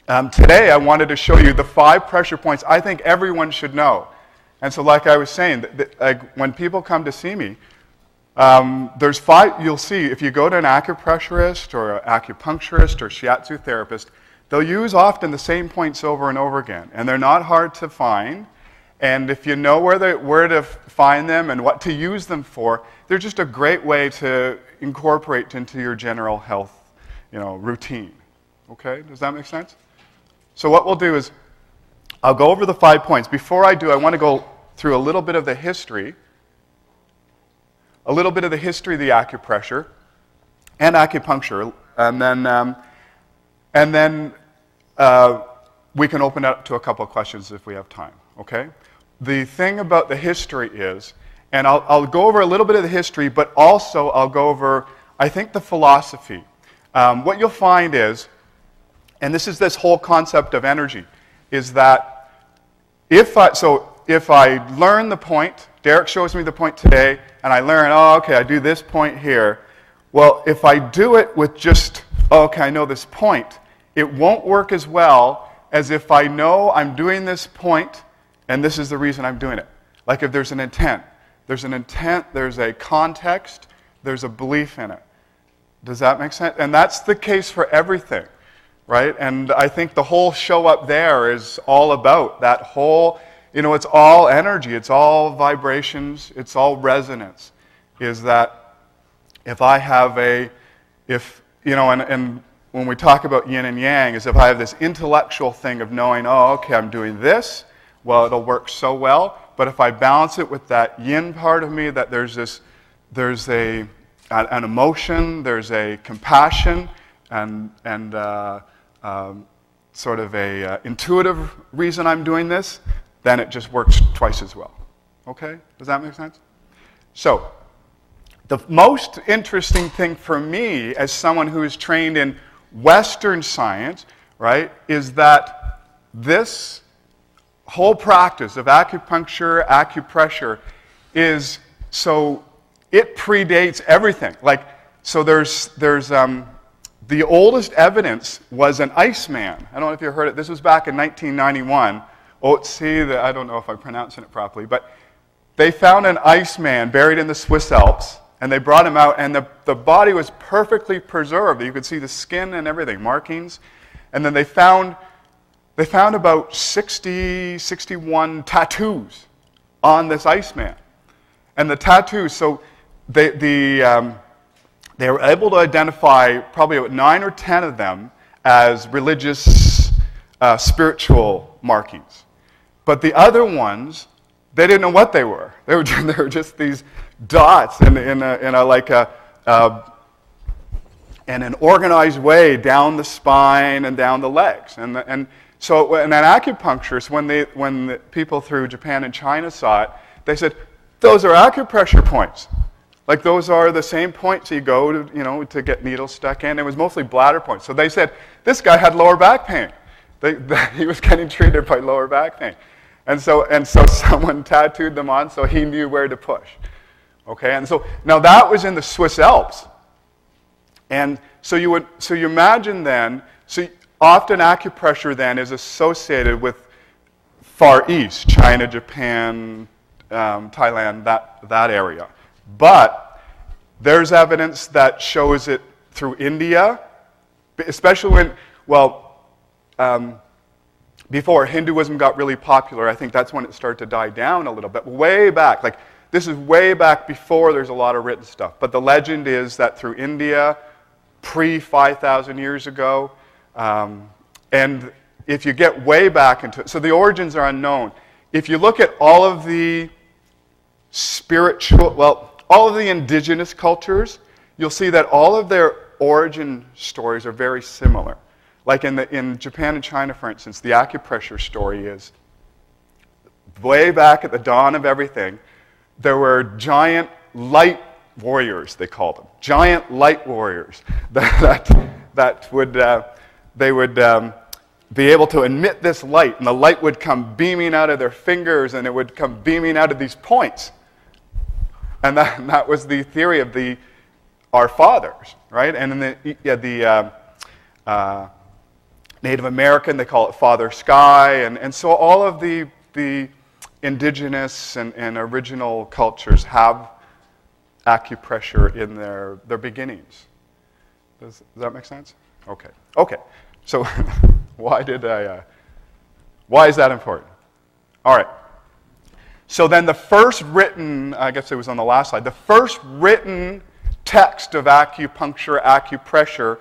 Today I wanted to show you the 5 pressure points I think everyone should know. And so like I was saying, like when people come to see me, there's 5, you'll see, if you go to an acupressurist or an acupuncturist or shiatsu therapist, they'll use often the same points over and over again. And they're not hard to find. And if you know where to find them and what to use them for, they're just a great way to incorporate into your general health, routine. Okay, does that make sense? So what we'll do is, I'll go over the 5 points. Before I do, I want to go through a little bit of the history, of the acupressure and acupuncture, and then we can open it up to a couple of questions if we have time. Okay. The thing about the history is, and I'll go over a little bit of the history, but also I'll go over, I think, the philosophy. What you'll find is, and this is this whole concept of energy, is that if I learn the point, Derek shows me the point today, and I learn, I do this point here. Well, if I do it with just, I know this point, it won't work as well as if I know I'm doing this point, and this is the reason I'm doing it. Like if there's an intent. There's a context, there's a belief in it. Does that make sense? And that's the case for everything, right? And I think the whole show up there is all about that whole, it's all energy, it's all vibrations, it's all resonance. Is that if I have and when we talk about yin and yang, is if I have this intellectual thing of knowing, I'm doing this, well, it'll work so well. But if I balance it with that yin part of me, that there's an emotion, there's a compassion, and sort of a intuitive reason I'm doing this, then it just works twice as well. Okay? Does that make sense? So, the most interesting thing for me as someone who is trained in Western science, right, is that this whole practice of acupuncture, acupressure it predates everything. There's the oldest evidence was an Iceman. I don't know if you heard it. This was back in 1991. I don't know if I'm pronouncing it properly, but they found an Iceman buried in the Swiss Alps, and they brought him out, and the body was perfectly preserved. You could see the skin and everything, markings. And then they found about 61 tattoos on this Iceman. And the tattoos, so they were able to identify probably about 9 or 10 of them as religious, spiritual markings. But the other ones, they didn't know what they were. They were just these dots in an organized way down the spine and down the legs. So in an acupuncturist, when the people through Japan and China saw it, they said, those are acupressure points. Like those are the same points you go to, to get needles stuck in. It was mostly bladder points. So they said, this guy had lower back pain. He was getting treated by lower back pain. And so someone tattooed them on so he knew where to push. Okay, and so now that was in the Swiss Alps. And so you imagine then, often acupressure then is associated with Far East, China, Japan, Thailand, that area. But there's evidence that shows it through India, especially before Hinduism got really popular. I think that's when it started to die down a little bit. Way back, this is way back before there's a lot of written stuff. But the legend is that through India, pre-5,000 years ago, and if you get way back into it, so the origins are unknown. If you look at all of the all of the indigenous cultures, you'll see that all of their origin stories are very similar. Like in Japan and China, for instance, the acupressure story is way back at the dawn of everything, there were giant light warriors, they called them. Giant light warriors that would be able to emit this light, and the light would come beaming out of their fingers, and it would come beaming out of these points. And that was the theory of our fathers, right? And in Native American, they call it Father Sky. And so all of the indigenous and original cultures have acupressure in their beginnings. Does that make sense? Okay. Okay. So why is that important? All right. So then the first written, I guess it was on the last slide, the first written text of acupuncture, acupressure,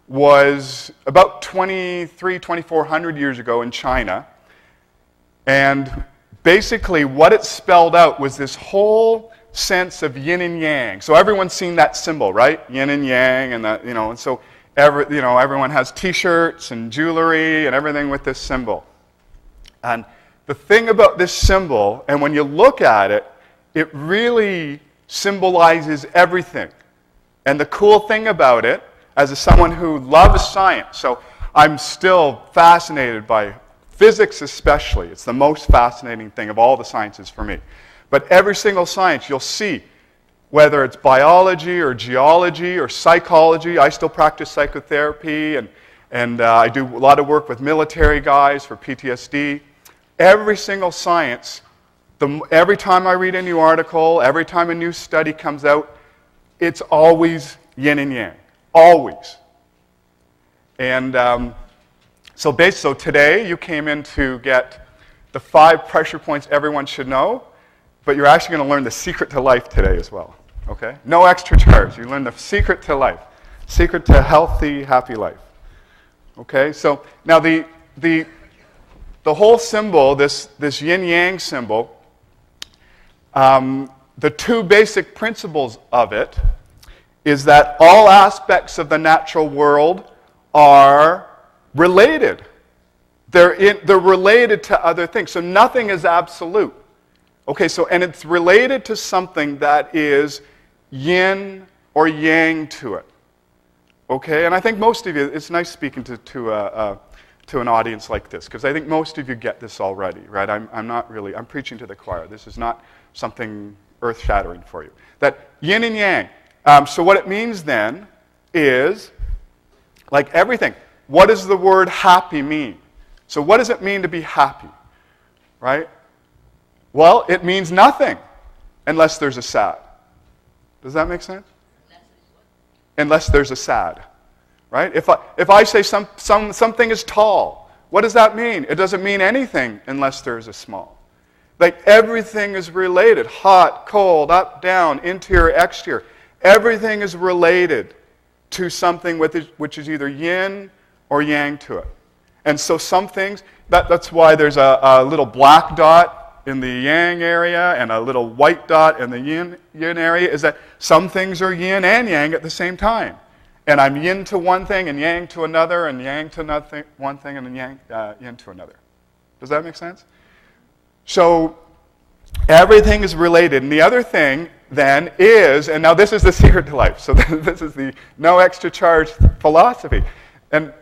was about 2,400 years ago in China. And basically what it spelled out was this whole sense of yin and yang. So everyone's seen that symbol, right? Yin and yang, and that, and so everyone has T-shirts and jewelry and everything with this symbol. And the thing about this symbol, and when you look at it, it really symbolizes everything. And the cool thing about it, as someone who loves science, so I'm still fascinated by physics especially. It's the most fascinating thing of all the sciences for me. But every single science you'll see, whether it's biology or geology or psychology, I still practice psychotherapy, and I do a lot of work with military guys for PTSD. Every single science, every time I read a new article, every time a new study comes out, it's always yin and yang. Always. And so today you came in to get the 5 pressure points everyone should know, but you're actually going to learn the secret to life today as well. Okay? No extra charge. You learn the secret to life. Secret to healthy, happy life. Okay? So now the whole symbol, this yin-yang symbol, the 2 basic principles of it is that all aspects of the natural world are related. They're related to other things. So nothing is absolute. Okay, and it's related to something that is yin or yang to it. Okay, and I think most of you, it's nice speaking to an audience like this, because I think most of you get this already, right? I'm preaching to the choir. This is not something earth-shattering for you. That yin and yang. So what it means then is, like everything, what does the word happy mean? So what does it mean to be happy, right? Well, it means nothing unless there's a sad. Does that make sense? Unless there's a sad. Right? If I say something is tall, what does that mean? It doesn't mean anything unless there's a small. Like everything is related. Hot, cold, up, down, interior, exterior. Everything is related to something which is either yin or yang to it. And so some things, that's why there's a little black dot in the yang area and a little white dot in the yin area, is that some things are yin and yang at the same time. And I'm yin to one thing and yang to another, and yang to one thing and then yin to another. Does that make sense? So everything is related. And the other thing then is, and now this is the secret to life. So this is the no extra charge philosophy. And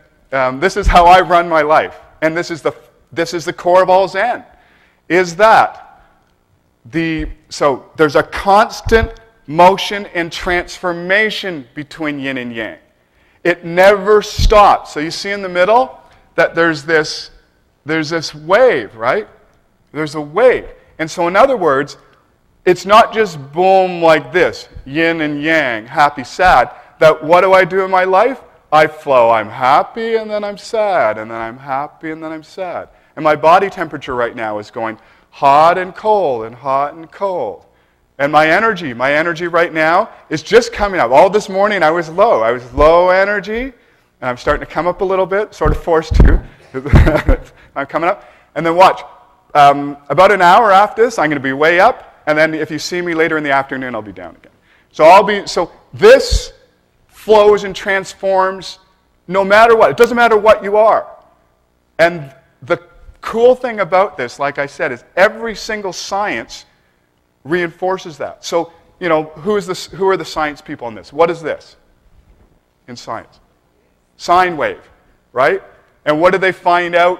this is how I run my life. And this is the core of all Zen. Is that so there's a constant motion and transformation between yin and yang. It never stops. So you see in the middle that there's this wave, right? There's a wave. And so in other words, it's not just boom like this, yin and yang, happy, sad, that what do I do in my life? I flow. I'm happy and then I'm sad, and then I'm happy and then I'm sad. And my body temperature right now is going hot and cold and hot and cold. And my energy right now is just coming up. All this morning I was low energy, and I'm starting to come up a little bit, sort of forced to. I'm coming up. And then watch, about an hour after this, I'm going to be way up, and then if you see me later in the afternoon, I'll be down again. So this flows and transforms no matter what. It doesn't matter what you are. And the cool thing about this, like I said, is every single science reinforces that. So, who are the science people in this? What is this in science? Sine wave, right? And what did they find out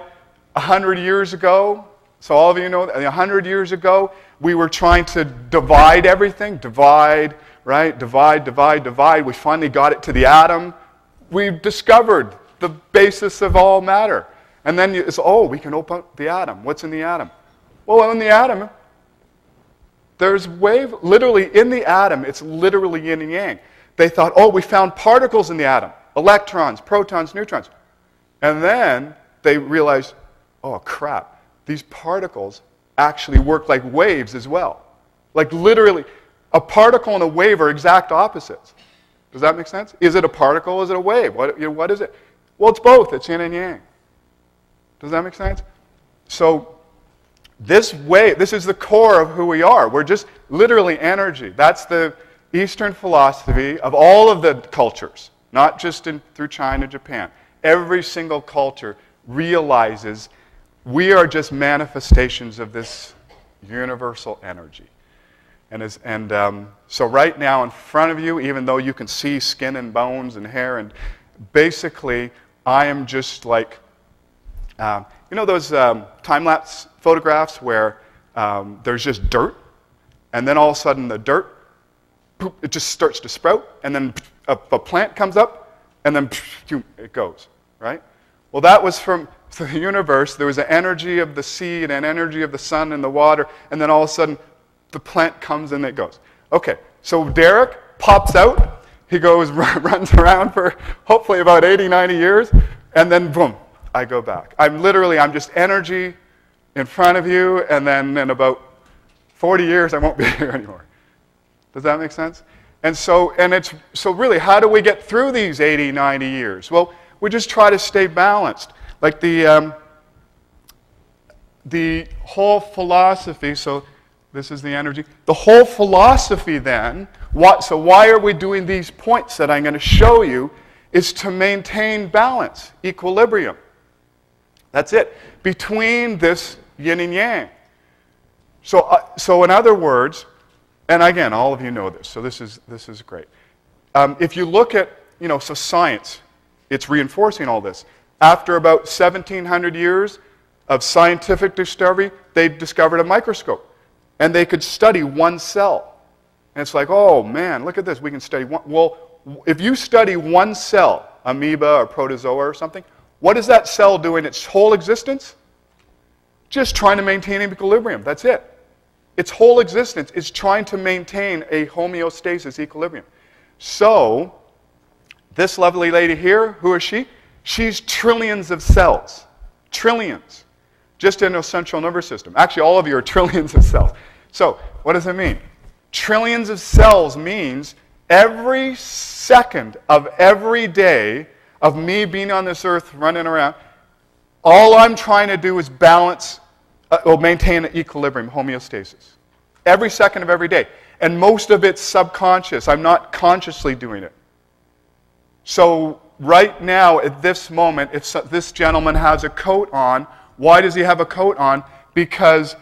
100 years ago? So all of you know, 100 years ago, we were trying to divide everything. Divide. We finally got it to the atom. We discovered the basis of all matter. And then it's, we can open up the atom. What's in the atom? Well, in the atom, there's literally in the atom, it's literally yin and yang. They thought, we found particles in the atom, electrons, protons, neutrons. And then they realized, oh crap, these particles actually work like waves as well. Like literally, a particle and a wave are exact opposites. Does that make sense? Is it a particle? Is it a wave? What is it? Well, it's both. It's yin and yang. Does that make sense? So this is the core of who we are. We're just literally energy. That's the Eastern philosophy of all of the cultures, not just through China, Japan. Every single culture realizes we are just manifestations of this universal energy. So right now in front of you, even though you can see skin and bones and hair, and basically I am just like, those time-lapse photographs where there's just dirt, and then all of a sudden the dirt, poof, it just starts to sprout, and then a plant comes up, and then it goes, right? Well, that was from the universe. There was an energy of the seed and energy of the sun and the water, and then all of a sudden the plant comes and it goes. Okay, so Derek pops out. He goes, runs around for hopefully about 80, 90 years, and then boom, I go back. I'm just energy in front of you, and then in about 40 years, I won't be here anymore. Does that make sense? So really, how do we get through these 80, 90 years? Well, we just try to stay balanced. Like the whole philosophy, so this is the energy. The whole philosophy then, why are we doing these points that I'm going to show you, is to maintain balance, equilibrium. That's it. Between this yin and yang. So in other words, and again, all of you know this, so this is great. If you look at, so science, it's reinforcing all this. After about 1,700 years of scientific discovery, they discovered a microscope. And they could study one cell. And it's like, oh man, look at this, we can study one. Well, if you study one cell, amoeba or protozoa or something, what does that cell do in its whole existence? Just trying to maintain equilibrium, that's it. Its whole existence is trying to maintain a homeostasis, equilibrium. So, this lovely lady here, who is she? She's trillions of cells. Trillions. Just in the central nervous system. Actually, all of you are trillions of cells. So, what does it mean? Trillions of cells means every second of every day of me being on this earth running around, all I'm trying to do is balance, or maintain an equilibrium, homeostasis. Every second of every day. And most of it's subconscious. I'm not consciously doing it. So, right now, at this moment, if this gentleman has a coat on, why does he have a coat on? Because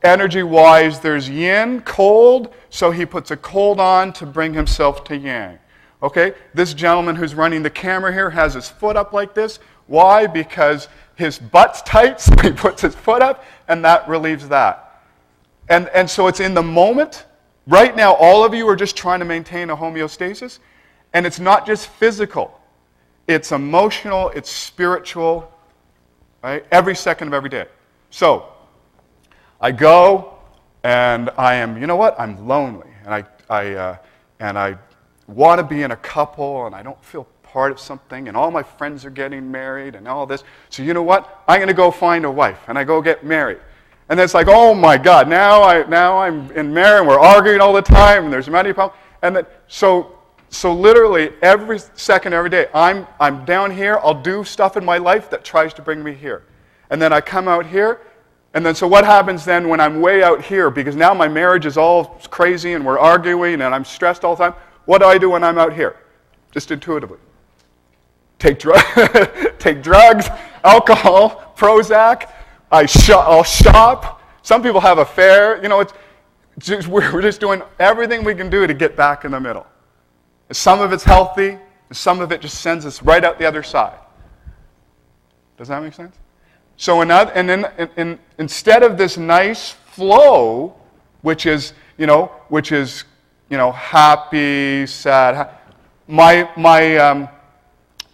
energy-wise, there's yin, cold, so he puts a cold on to bring himself to yang. Okay? This gentleman who's running the camera here has his foot up like this. Why? Because his butt's tight, so he puts his foot up, and that relieves that. And so it's in the moment. Right now, all of you are just trying to maintain a homeostasis, and it's not just physical. It's emotional, it's spiritual, right? Every second of every day. So, I go, and I am, you know what? I'm lonely, and I want to be in a couple, and I don't feel part of something, and all my friends are getting married, and all this. So you know what? I'm going to go find a wife, and I go get married. And it's like, oh my God, now I'm in marriage, and we're arguing all the time, and there's many problems. And then, so literally every second, every day, I'm down here. I'll do stuff in my life that tries to bring me here, and then I come out here, and then so what happens then when I'm way out here? Because now my marriage is all crazy, and we're arguing, and I'm stressed all the time. What do I do when I'm out here? Just intuitively, take drugs, alcohol, Prozac. I'll shop. Some people have a fair. You know, we're just doing everything we can do to get back in the middle. Some of it's healthy, some of it just sends us right out the other side. Does that make sense? So instead of this nice flow, which is happy, sad.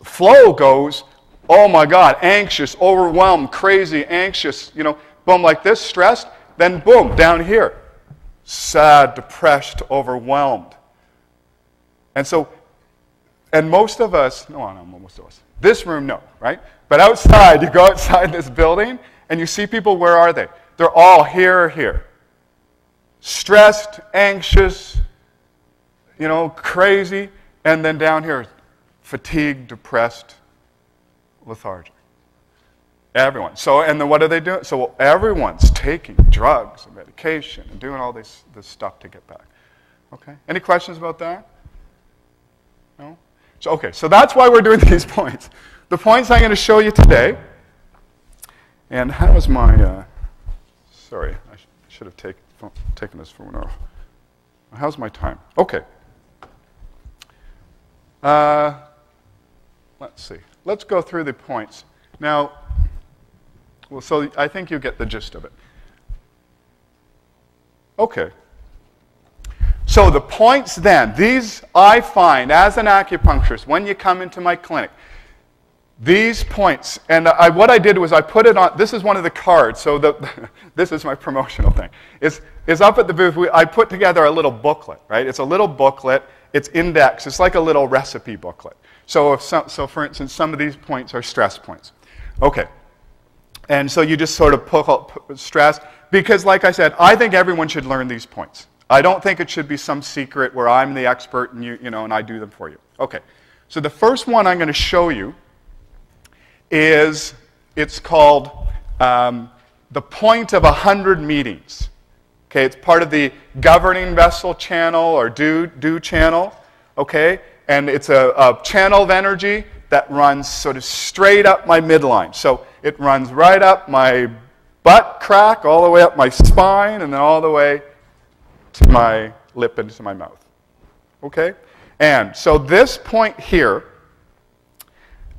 flow goes, oh my God, anxious, overwhelmed, crazy, anxious, boom, like this, stressed, then boom, down here, sad, depressed, overwhelmed. And so, and most of us, most of us, this room, no, right? But outside, you go outside this building, and you see people, where are they? They're all here. Stressed, anxious, crazy, and then down here, fatigued, depressed, lethargic. Everyone. So, and then what are they doing? So everyone's taking drugs and medication and doing all this stuff to get back. Okay? Any questions about that? No? So that's why we're doing these points. The points I'm going to show you today, and how is my, sorry, I should have taken this phone off. How's my time? Okay. Let's see. Let's go through the points. Now, so I think you get the gist of it. Okay. So the points then, these I find as an acupuncturist, when you come into my clinic, these points, and what I did was I put it on, this is one of the cards, so this is my promotional thing. It's up at the booth. I put together a little booklet, right? It's a little booklet. It's indexed. It's like a little recipe booklet. So for instance, some of these points are stress points. Okay. And so you just sort of put stress, because like I said, I think everyone should learn these points. I don't think it should be some secret where I'm the expert and and I do them for you. Okay. So the first one I'm going to show you it's called the point of 100 meetings. Okay, it's part of the governing vessel channel or do channel. Okay, and it's a channel of energy that runs sort of straight up my midline. So it runs right up my butt crack, all the way up my spine, and then all the way to my lip and to my mouth. Okay, and so this point here,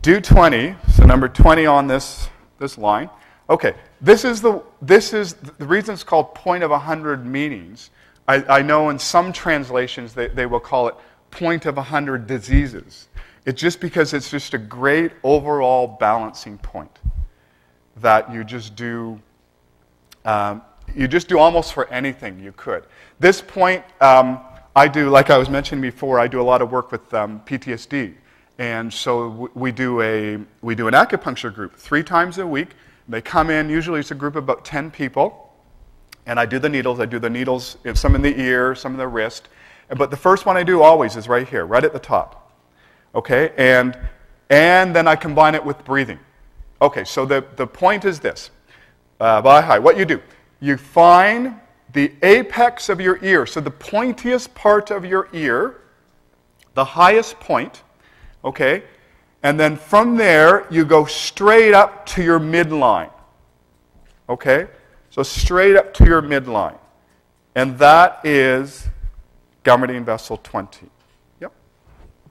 do 20, so number 20 on this line. Okay, this is the reason it's called point of 100 meetings. I know in some translations they will call it point of 100 diseases. It's just because it's just a great overall balancing point that you just do almost for anything you could. This point, I do, like I was mentioning before, I do a lot of work with PTSD. And so we do an acupuncture group 3 times a week. They come in, usually it's a group of about 10 people, and I do the needles. I do the needles, some in the ear, some in the wrist. But the first one I do always is right here, right at the top. Okay, and then I combine it with breathing. Okay, so the point is this. What you do, you find the apex of your ear, so the pointiest part of your ear, the highest point, okay? And then from there, you go straight up to your midline. Okay? So straight up to your midline. And that is governing vessel 20. Yep.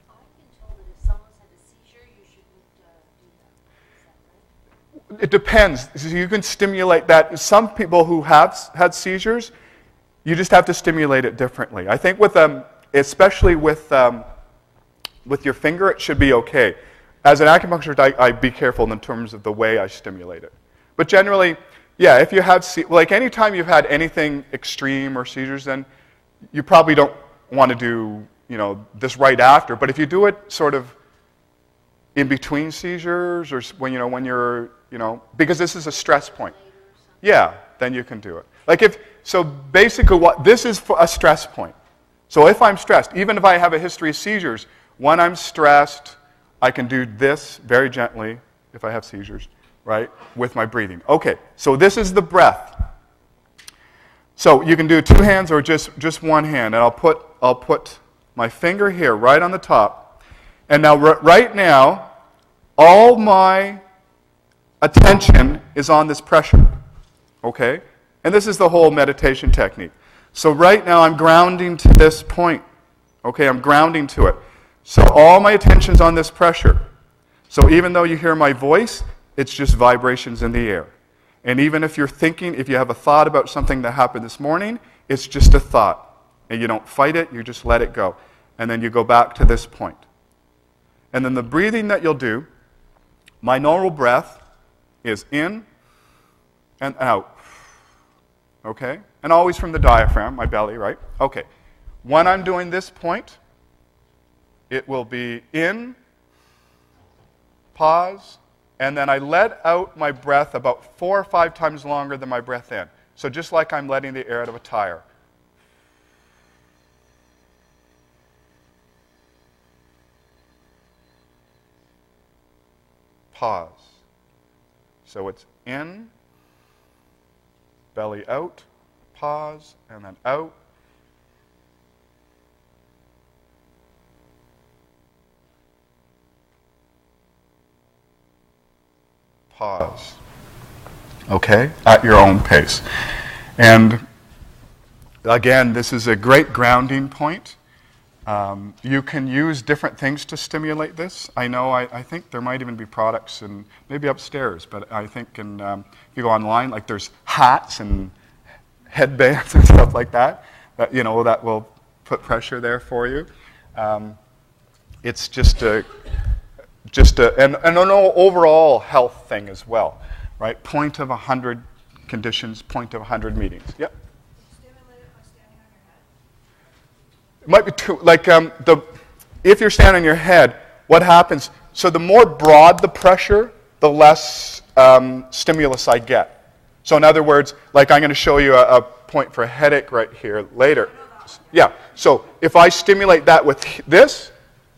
I've been told that if someone's had a seizure, you shouldn't do that. Is that right? It depends. So you can stimulate that. Some people who have had seizures, you just have to stimulate it differently. I think with especially with your finger, it should be okay. As an acupuncturist, I be careful in terms of the way I stimulate it. But generally, yeah, if you have, like anytime you've had anything extreme or seizures, then you probably don't want to do, this right after. But if you do it sort of in between seizures or when you're, because this is a stress point. Yeah, then you can do it. So basically this is a stress point. So if I'm stressed, even if I have a history of seizures, when I'm stressed, I can do this very gently, if I have seizures, right, with my breathing. Okay, so this is the breath. So you can do 2 hands or just 1 hand, and I'll put my finger here right on the top. And now, right now, all my attention is on this pressure, okay? And this is the whole meditation technique. So right now, I'm grounding to this point, okay? I'm grounding to it. So all my attention's on this pressure. So even though you hear my voice, it's just vibrations in the air. And even if you're thinking, if you have a thought about something that happened this morning, it's just a thought. And you don't fight it, you just let it go. And then you go back to this point. And then the breathing that you'll do, my normal breath is in and out. Okay? And always from the diaphragm, my belly, right? Okay. When I'm doing this point, it will be in, pause, and then I let out my breath about 4 or 5 times longer than my breath in. So just like I'm letting the air out of a tire. Pause. So it's in, belly out, pause, and then out. Pause. Okay? At your own pace. And again, this is a great grounding point. You can use different things to stimulate this. I know, I think there might even be products, and maybe upstairs, but I think if you go online, like there's hats and headbands and stuff like that, that will put pressure there for you. It's just an overall health thing as well, right? Point of 100 conditions, point of 100 meetings. Yep. It might be too, like, if you're standing on your head, what happens? So the more broad the pressure, the less stimulus I get. So in other words, like I'm going to show you a point for a headache right here later. Yeah, so if I stimulate that with this,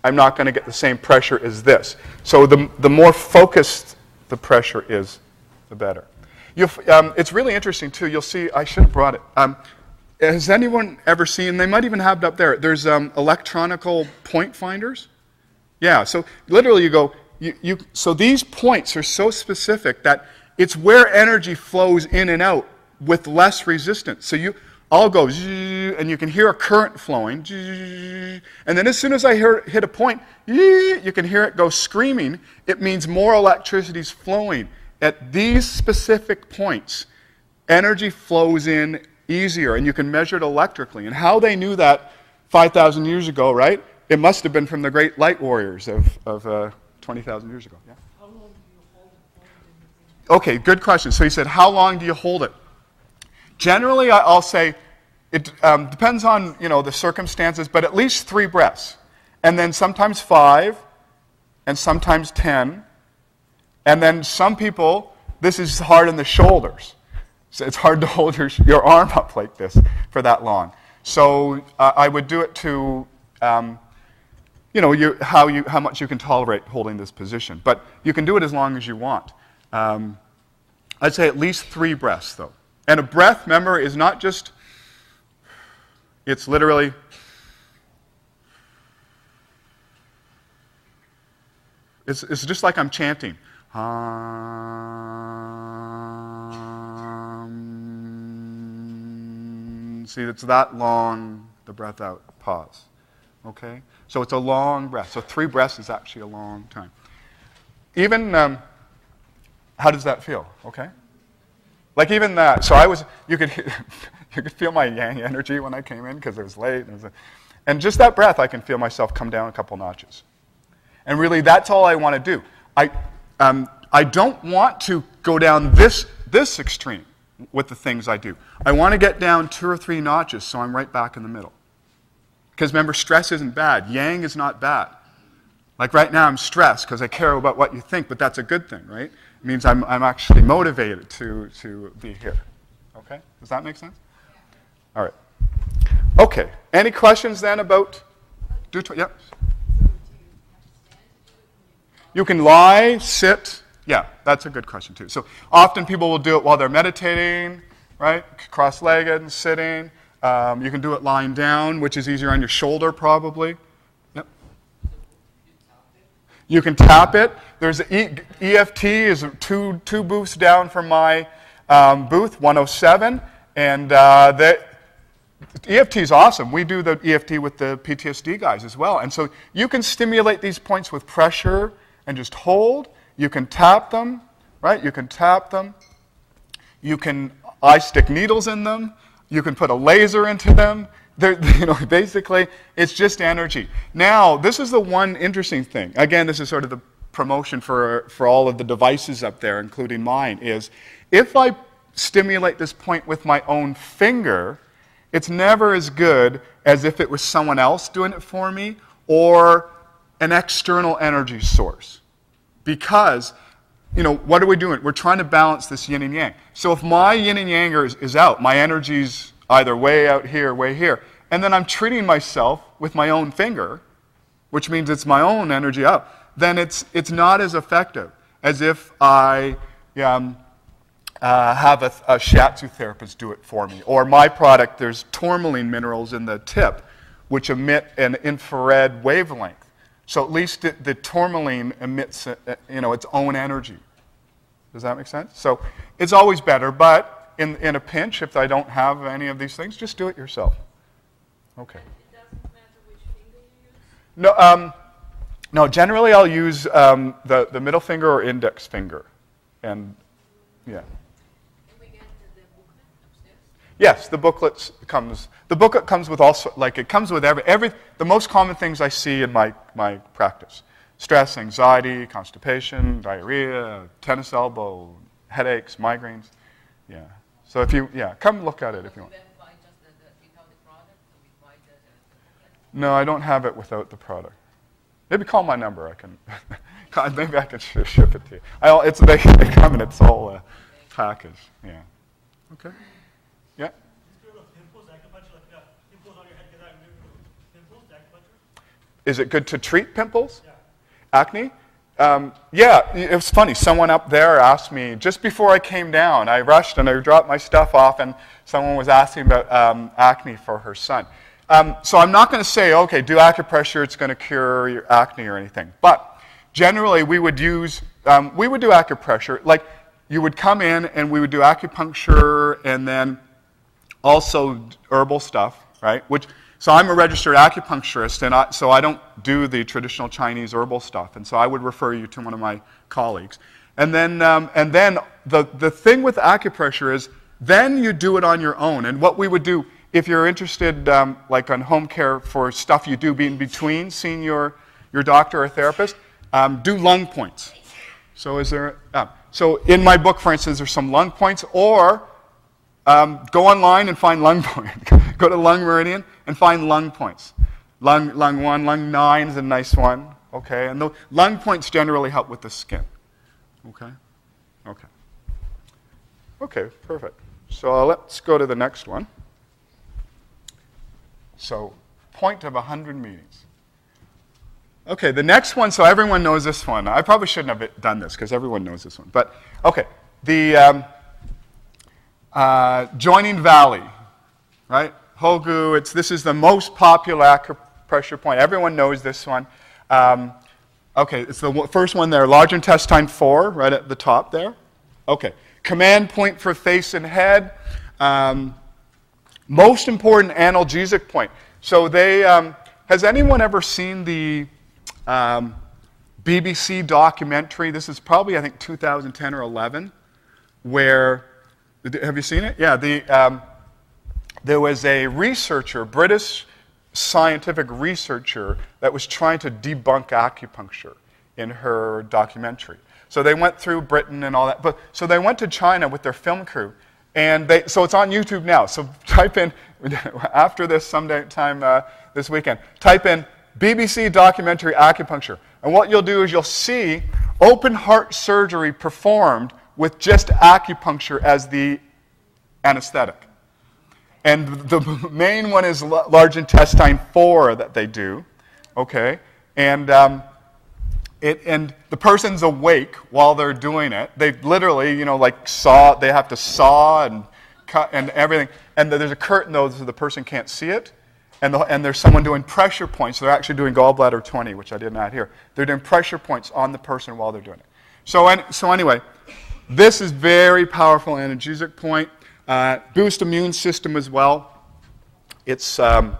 I'm not going to get the same pressure as this. So the more focused the pressure is, the better. It's really interesting, too. You'll see, I should have brought it. Has anyone ever seen, they might even have it up there, there's electronical point finders? Yeah, so literally you go, so these points are so specific that it's where energy flows in and out with less resistance. So I'll go, and you can hear a current flowing, and then as soon as I hit a point, you can hear it go screaming. It means more electricity is flowing. At these specific points, energy flows in easier, and you can measure it electrically. And how they knew that 5,000 years ago, right? It must have been from the great light warriors of 20,000 years ago. Yeah. How long do you hold it? Okay, good question. So he said, how long do you hold it? Generally, I'll say it depends on the circumstances, but at least 3 breaths, and then sometimes 5, and sometimes 10, and then some people, this is hard in the shoulders. So it's hard to hold your arm up like this for that long. So I would do it to, how much you can tolerate holding this position. But you can do it as long as you want. I'd say at least 3 breaths, though. And a breath, remember, is not just, it's literally, it's just like I'm chanting. See, it's that long, the breath out, pause. Okay? So it's a long breath. So 3 breaths is actually a long time. Even, how does that feel? Okay? Like even that. So you could feel my yang energy when I came in because it was late. And just that breath, I can feel myself come down a couple notches. And really, that's all I want to do. I don't want to go down this extreme with the things I do. I want to get down 2 or 3 notches so I'm right back in the middle. Because remember, stress isn't bad. Yang is not bad. Like right now I'm stressed because I care about what you think, but that's a good thing, right? It means I'm actually motivated to be here. Okay? Does that make sense? All right. Okay. Any questions then about... Yep. You can lie, sit. Yeah, that's a good question too. So often people will do it while they're meditating, right? Cross-legged and sitting. You can do it lying down, which is easier on your shoulder probably. Yep. You can tap it. There's EFT is two booths down from my booth, 107, and EFT is awesome. We do the EFT with the PTSD guys as well, and so you can stimulate these points with pressure and just hold. You can tap them, right? You can tap them. I stick needles in them. You can put a laser into them. Basically, it's just energy. Now, this is the one interesting thing. Again, this is sort of the promotion for all of the devices up there, including mine, is if I stimulate this point with my own finger, it's never as good as if it was someone else doing it for me or an external energy source. Because, what are we doing? We're trying to balance this yin and yang. So if my yin and yang is out, my energy's either way out here, way here, and then I'm treating myself with my own finger, which means it's my own energy out, then it's not as effective as if I have a shiatsu therapist do it for me. Or my product, there's tourmaline minerals in the tip, which emit an infrared wavelength. So at least the tourmaline emits its own energy. Does that make sense? So it's always better, but in a pinch, if I don't have any of these things, just do it yourself. Okay. It doesn't matter which finger you use? No, generally I'll use the middle finger or index finger. And, yeah. Can we get the booklet upstairs? Yes, the booklet comes with also, it comes with the most common things I see in my practice. Stress, anxiety, constipation, diarrhea, tennis elbow, headaches, migraines. Yeah. So come look at it if you want. Then buy just without the product, or we buy the booklet? No, I don't have it without the product. Maybe call my number. I can. Maybe I can ship it to you. They come in its whole package. Yeah. Okay. Yeah. Is it good to treat pimples? Yeah. Acne? Yeah, it was funny. Someone up there asked me, just before I came down, I rushed and I dropped my stuff off, and someone was asking about acne for her son. So I'm not going to say, okay, do acupressure, it's going to cure your acne or anything. But generally, we would do acupressure. Like, you would come in and we would do acupuncture and then also herbal stuff, right? So I'm a registered acupuncturist, and so I don't do the traditional Chinese herbal stuff, and so I would refer you to one of my colleagues. And then the thing with acupressure is then you do it on your own. And what we would do, if you're interested, like on home care for stuff you do in between seeing your doctor or therapist, do lung points. So so in my book, for instance, there's some lung points, or go online and find lung point. Go to Lung Meridian and find lung points. Lung 1, lung 9 is a nice one. Okay, and the lung points generally help with the skin. Okay, okay, okay, perfect. So let's go to the next one. So, point of 100 meetings. Okay, the next one, so everyone knows this one. I probably shouldn't have done this because everyone knows this one. But, okay, the joining valley, right? Hogu, this is the most popular acupressure point. Everyone knows this one. Okay, it's the first one there, large intestine 4, right at the top there. Okay, command point for face and head. Most important analgesic point. So has anyone ever seen the BBC documentary? This is probably, I think, 2010 or 11, where, have you seen it? Yeah, there was a researcher, British scientific researcher, that was trying to debunk acupuncture in her documentary. So they went through Britain and all that. So they went to China with their film crew. And so it's on YouTube now. So type in, after this sometime this weekend, type in BBC documentary acupuncture. And what you'll do is you'll see open heart surgery performed with just acupuncture as the anesthetic. And the main one is large intestine 4 that they do, okay? And the person's awake while they're doing it. They literally, they have to saw and cut and everything. And there's a curtain, though, so the person can't see it. And there's someone doing pressure points. They're actually doing gallbladder 20, which I didn't add here. They're doing pressure points on the person while they're doing it. So anyway, this is very powerful analgesic point. Boost immune system as well. It sort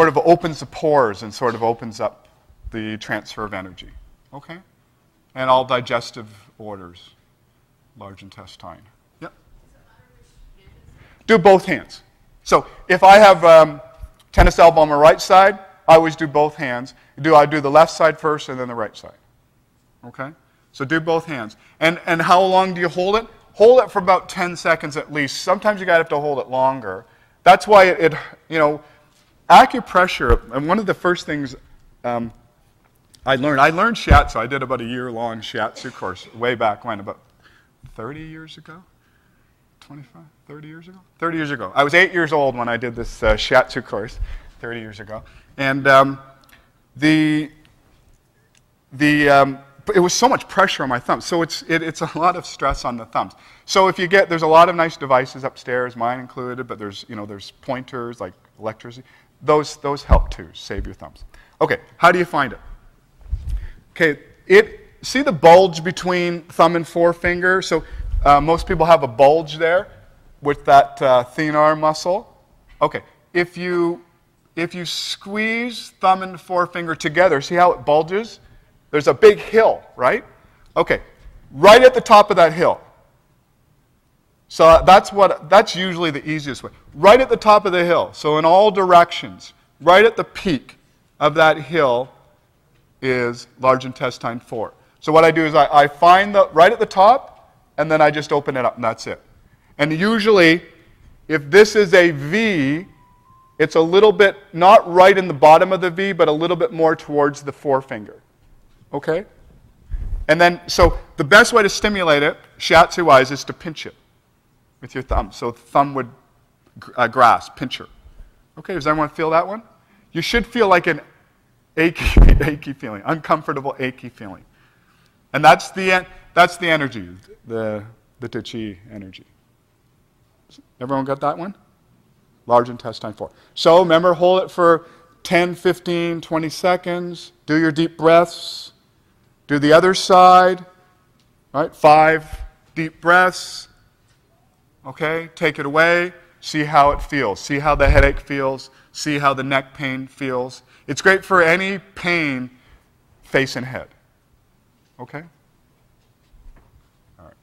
of opens the pores and sort of opens up the transfer of energy. Okay? And all digestive orders, large intestine. Yep. Do both hands. So if I have tennis elbow on my right side, I always do both hands. I do the left side first and then the right side. Okay? So do both hands. And how long do you hold it? Hold it for about 10 seconds at least. Sometimes you have to hold it longer. That's why it acupressure, and one of the first things I learned shiatsu. I did about a year-long shiatsu course way back when, about 30 years ago? 25, 30 years ago? 30 years ago. I was 8 years old when I did this shiatsu course 30 years ago. And it was so much pressure on my thumbs. So it's a lot of stress on the thumbs. So if there's a lot of nice devices upstairs, mine included, but there's pointers like electricity. Those help too, save your thumbs. Okay, how do you find it? Okay, see the bulge between thumb and forefinger? So most people have a bulge there with that thenar muscle. Okay, if you squeeze thumb and forefinger together, see how it bulges? There's a big hill, right? Okay, right at the top of that hill. So that's usually the easiest way. Right at the top of the hill. So in all directions, right at the peak of that hill is large intestine 4. So what I do is I find right at the top, and then I just open it up, and that's it. And usually, if this is a V, it's a little bit, not right in the bottom of the V, but a little bit more towards the forefinger. Okay? And then, so the best way to stimulate it, shiatsu-wise, is to pinch it with your thumb. So the thumb would grasp, pincher. Okay, does everyone feel that one? You should feel like an achy feeling, uncomfortable, achy feeling. And that's the energy, the Tai Chi energy. Everyone got that one? Large intestine 4. So remember, hold it for 10, 15, 20 seconds. Do your deep breaths. Do the other side. Right? 5 deep breaths. Okay, take it away. See how it feels. See how the headache feels. See how the neck pain feels. It's great for any pain, face and head. Okay? All right.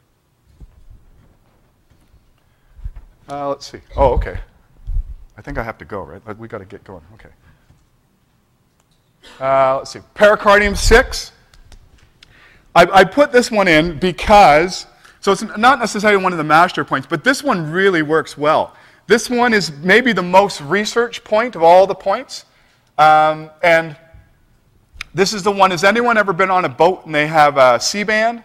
Let's see. Oh, okay. I think I have to go, right? We got to get going. Okay. Let's see. Pericardium 6. I put this one in because, so it's not necessarily one of the master points, but this one really works well. This one is maybe the most research point of all the points. And this is the one, has anyone ever been on a boat and they have a C-band?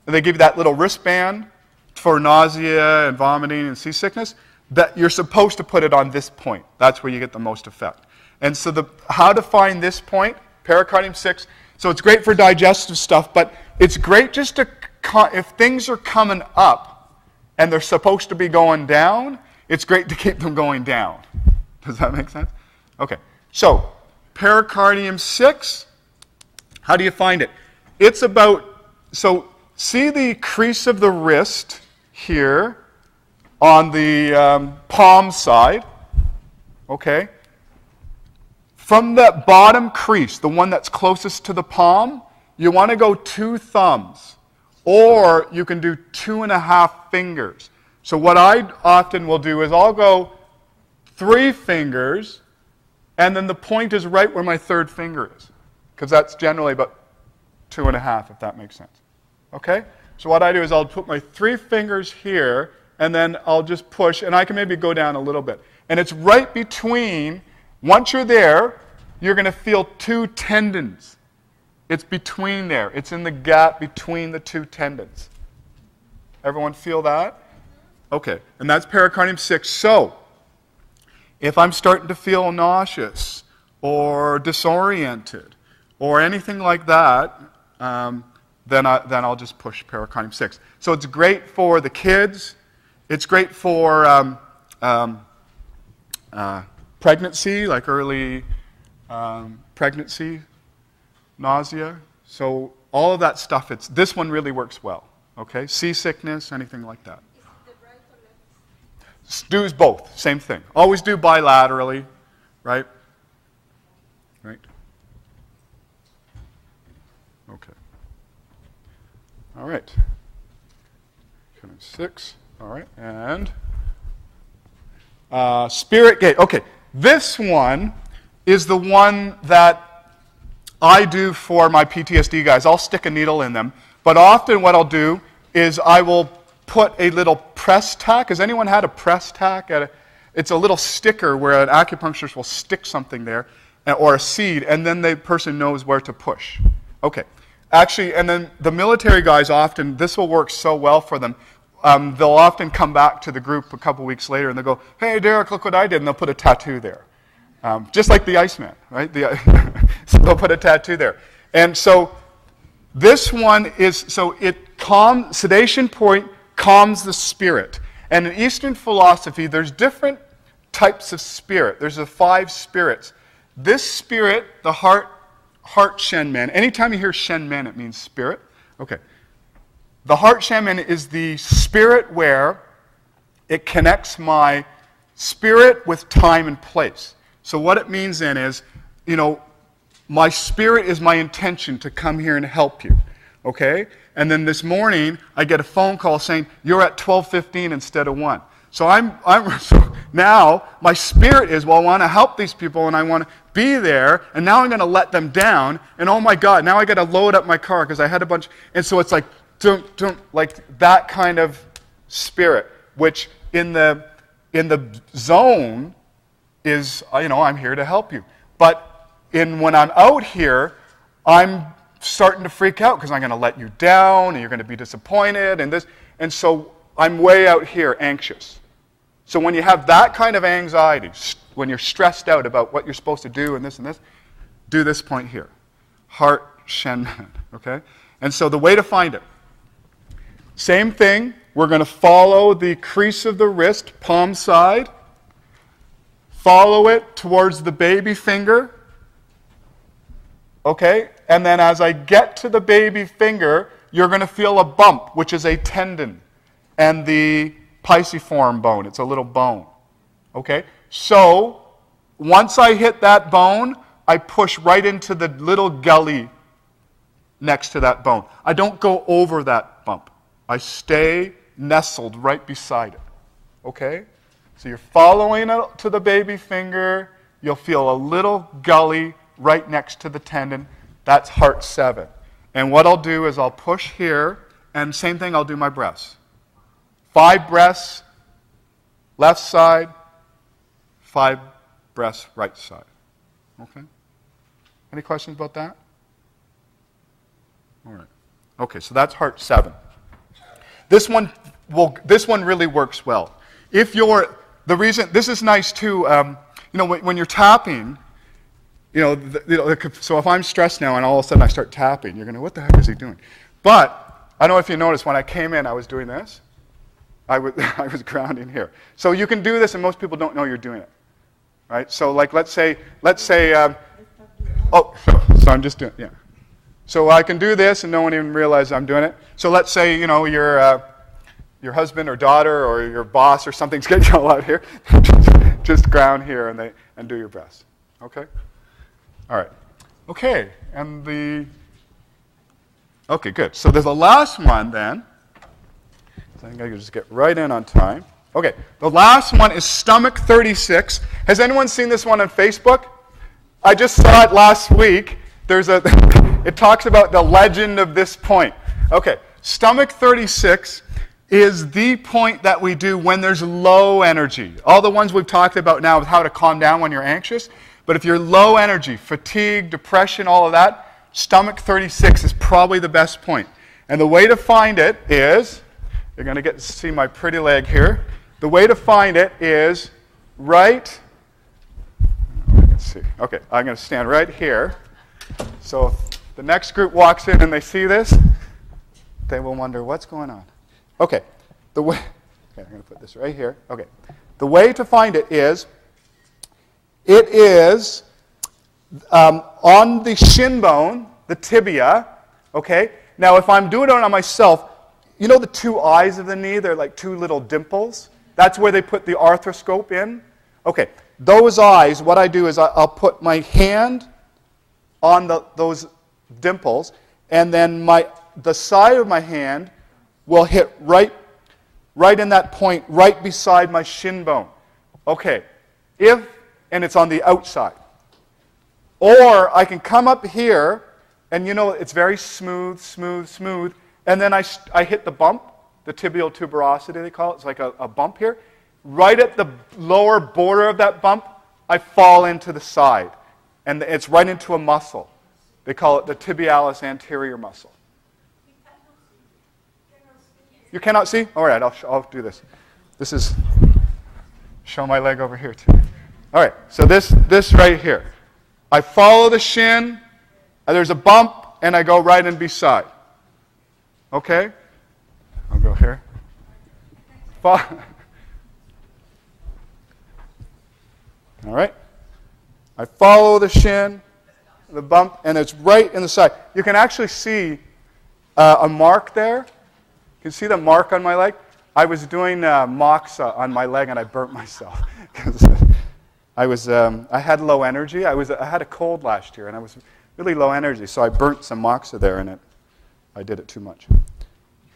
And they give you that little wristband for nausea and vomiting and seasickness? That you're supposed to put it on this point. That's where you get the most effect. And so how to find this point, pericardium 6, so it's great for digestive stuff, but it's great just to, if things are coming up and they're supposed to be going down, it's great to keep them going down. Does that make sense? Okay. So, pericardium 6, how do you find it? It's about, so see the crease of the wrist here on the palm side, okay? From that bottom crease, the one that's closest to the palm, you want to go 2 thumbs, or you can do 2.5 fingers. So what I often will do is I'll go 3 fingers, and then the point is right where my 3rd finger is, because that's generally about 2.5, if that makes sense. Okay? So what I do is I'll put my 3 fingers here, and then I'll just push, and I can maybe go down a little bit. And it's right between, once you're there, you're going to feel 2 tendons. It's between there. It's in the gap between the 2 tendons. Everyone feel that? Okay, and that's pericardium 6. So, if I'm starting to feel nauseous or disoriented or anything like that, then I'll just push pericardium 6. So it's great for the kids. It's great for pregnancy, like early pregnancy, nausea. So all of that stuff, this one really works well. Okay, seasickness, anything like that. Do both, same thing. Always do bilaterally, right? Right? Okay. All right. 6. All right, and Spirit gate. Okay, this one is the one that I do for my PTSD guys. I'll stick a needle in them. But often what I'll do is I will put a little press tack. Has anyone had a press tack? It's a little sticker where an acupuncturist will stick something there, or a seed, and then the person knows where to push. Okay. Actually, and then the military guys often, this will work so well for them, they'll often come back to the group a couple weeks later and they'll go, hey, Derek, look what I did, and they'll put a tattoo there. Just like the Iceman, right? So they'll put a tattoo there. And so this one is, so it sedation point calms the spirit. And in Eastern philosophy, there's different types of spirit. There's the 5 spirits. This spirit, the heart Shen Men. Anytime you hear Shen Men, it means spirit. Okay. The heart Shen Men is the spirit where it connects my spirit with time and place. So what it means then is, my spirit is my intention to come here and help you. Okay? And then this morning, I get a phone call saying, you're at 12:15 instead of 1. So so now my spirit is, well, I want to help these people and I want to be there, and now I'm going to let them down, and oh my God, now I got to load up my car because I had a bunch, and so it's like, like that kind of spirit, which in the zone is, I'm here to help you. But when I'm out here, I'm starting to freak out because I'm going to let you down, and you're going to be disappointed, and so I'm way out here anxious. So when you have that kind of anxiety, when you're stressed out about what you're supposed to do and this, do this point here. Heart Shen Men, okay? And so the way to find it, same thing, we're going to follow the crease of the wrist, palm side, follow it towards the baby finger, okay? And then as I get to the baby finger, you're going to feel a bump, which is a tendon, and the pisiform bone. It's a little bone. Okay? So, once I hit that bone, I push right into the little gully next to that bone. I don't go over that bump. I stay nestled right beside it. Okay? So you're following it to the baby finger. You'll feel a little gully right next to the tendon. That's heart 7. And what I'll do is I'll push here, and same thing, I'll do my breaths. 5 breaths, left side, 5 breaths, right side. Okay? Any questions about that? All right. Okay, so that's heart 7. This one really works well. This is nice too, when you're tapping, so if I'm stressed now and all of a sudden I start tapping, you're going to, what the heck is he doing? But I don't know if you noticed, when I came in, I was doing this. I was grounding here. So you can do this, and most people don't know you're doing it, right? So like, let's say, so I'm just doing, yeah. So I can do this, and no one even realizes I'm doing it. So let's say, your husband or daughter or your boss or something's getting you all out here. Just ground here and do your best. Okay? All right. Okay, okay, good. So there's the last one then. I think I can just get right in on time. Okay, the last one is stomach 36. Has anyone seen this one on Facebook? I just saw it last week. It talks about the legend of this point. Okay, stomach 36 is the point that we do when there's low energy. All the ones we've talked about now with how to calm down when you're anxious. But if you're low energy, fatigue, depression, all of that, stomach 36 is probably the best point. And the way to find it is, you're going to get to see my pretty leg here. The way to find it is let's see. Okay, I'm going to stand right here. So if the next group walks in and they see this, they will wonder, what's going on? Okay, I'm going to put this right here. Okay, the way to find it is on the shin bone, the tibia, okay? Now, if I'm doing it on myself, the 2 eyes of the knee, they're like 2 little dimples. That's where they put the arthroscope in. Okay, those eyes, what I do is I'll put my hand on those dimples, and then the side of my hand will hit right in that point, right beside my shin bone. Okay, and it's on the outside. Or I can come up here, and it's very smooth, smooth, smooth, and then I hit the bump, the tibial tuberosity they call it. It's like a bump here. Right at the lower border of that bump, I fall into the side, and it's right into a muscle. They call it the tibialis anterior muscle. You cannot see? All right, I'll do this. This is, show my leg over here too. All right, so this right here. I follow the shin, and there's a bump, and I go right in beside. Okay? I'll go here. All right. I follow the shin, the bump, and it's right in the side. You can actually see a mark there. You can see the mark on my leg. I was doing moxa on my leg, and I burnt myself. I had low energy. I had a cold last year, and I was really low energy, so I burnt some moxa there, and I did it too much.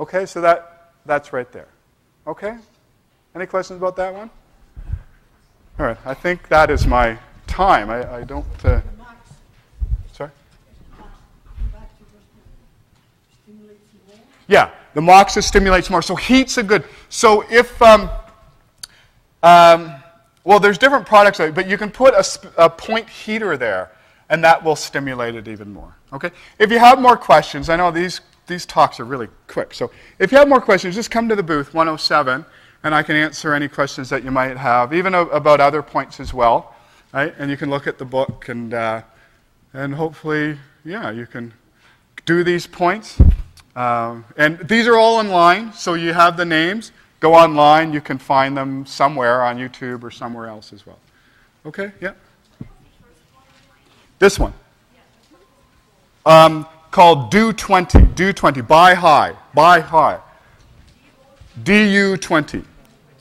Okay, so that's right there. Okay? Any questions about that one? All right, I think that is my time. I don't... Sorry? Yeah, the moxa stimulates more. So heat's a good... So if... well, there's different products, but you can put a point heater there, and that will stimulate it even more. Okay? If you have more questions, I know these talks are really quick. So if you have more questions, just come to the booth, 107, and I can answer any questions that you might have, even about other points as well. Right? And you can look at the book, and hopefully, yeah, you can do these points. And these are all online, so you have the names. Go online. You can find them somewhere on YouTube or somewhere else as well. Okay? Yeah? This one. Called Do 20. Do 20. Buy high. Buy high. DU 20.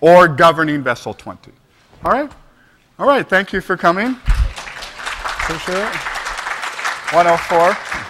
Or Governing Vessel 20. All right? All right. Thank you for coming. Appreciate it. 104.